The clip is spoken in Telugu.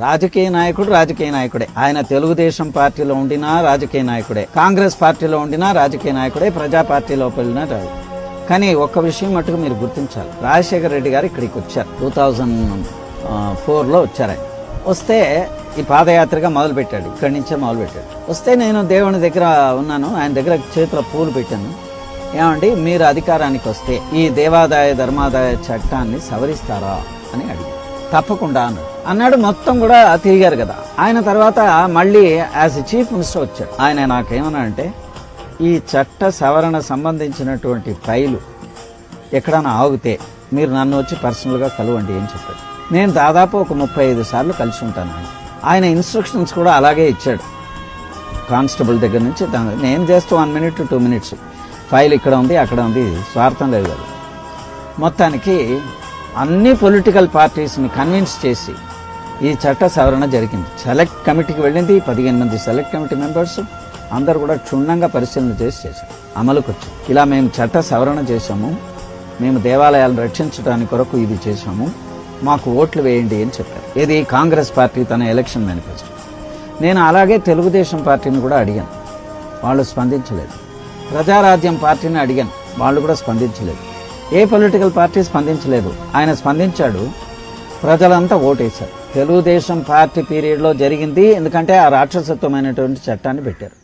రాజకీయ నాయకుడే. ఆయన తెలుగుదేశం పార్టీలో ఉండినా రాజకీయ నాయకుడే, కాంగ్రెస్ పార్టీలో ఉండినా రాజకీయ నాయకుడే, ప్రజా పార్టీలో వెళ్ళినా కానీ ఒక్క విషయం మటుకు మీరు గుర్తించాలి. రాజశేఖర రెడ్డి గారు ఇక్కడికి వచ్చారు 2004లో వచ్చారు. ఆయన వస్తే ఈ పాదయాత్రగా మొదలుపెట్టాడు, ఇక్కడి నుంచే మొదలుపెట్టాడు. వస్తే నేను దేవుని దగ్గర ఉన్నాను, ఆయన దగ్గర చేతిలో పూలు పెట్టాను. ఏమండి, మీరు అధికారానికి వస్తే ఈ దేవాదాయ ధర్మాదాయ చట్టాన్ని సవరిస్తారా అని అడిగారు. తప్పకుండా అన్నాడు. మొత్తం కూడా తిరిగారు కదా. ఆయన తర్వాత మళ్ళీ యాజ్ చీఫ్ మినిస్టర్ వచ్చాడు. ఆయన నాకేమన్నా అంటే, ఈ చట్ట సవరణ సంబంధించినటువంటి ఫైలు ఎక్కడైనా ఆగితే మీరు నన్ను వచ్చి పర్సనల్గా కలవండి అని చెప్పాడు. నేను దాదాపు ఒక 35 సార్లు కలిసి ఉంటాను. ఆయన ఇన్స్ట్రక్షన్స్ కూడా అలాగే ఇచ్చాడు. కానిస్టేబుల్ దగ్గర నుంచి నేను just 1 minute to 2 minutes file ఇక్కడ ఉంది అక్కడ ఉంది, స్వార్థం లేదు కదా. మొత్తానికి అన్ని పొలిటికల్ పార్టీస్ని కన్విన్స్ చేసి ఈ చట్ట సవరణ జరిగింది. సెలెక్ట్ కమిటీకి వెళ్ళింది. 15 మంది సెలెక్ట్ కమిటీ మెంబర్స్ అందరూ కూడా క్షుణ్ణంగా పరిశీలన చేశారు. అమలుకు వచ్చారు. ఇలా మేము చట్ట సవరణ చేశాము, మేము దేవాలయాలను రక్షించడానికి కొరకు ఇది చేశాము, మాకు ఓట్లు వేయండి అని చెప్పారు. ఇది కాంగ్రెస్ పార్టీ తన ఎలక్షన్ మేనిఫెస్టో. నేను అలాగే తెలుగుదేశం పార్టీని కూడా అడిగాను, వాళ్ళు స్పందించలేదు. ప్రజారాజ్యం పార్టీని అడిగాను, వాళ్ళు కూడా స్పందించలేదు. ఏ పొలిటికల్ పార్టీ స్పందించలేదు. ఆయన స్పందించాడు, ప్రజలంతా ఓటేశారు. తెలుగుదేశం పార్టీ పీరియడ్లో జరిగింది, ఎందుకంటే ఆ రాక్షసత్వమైనటువంటి చట్టాన్ని పెట్టారు.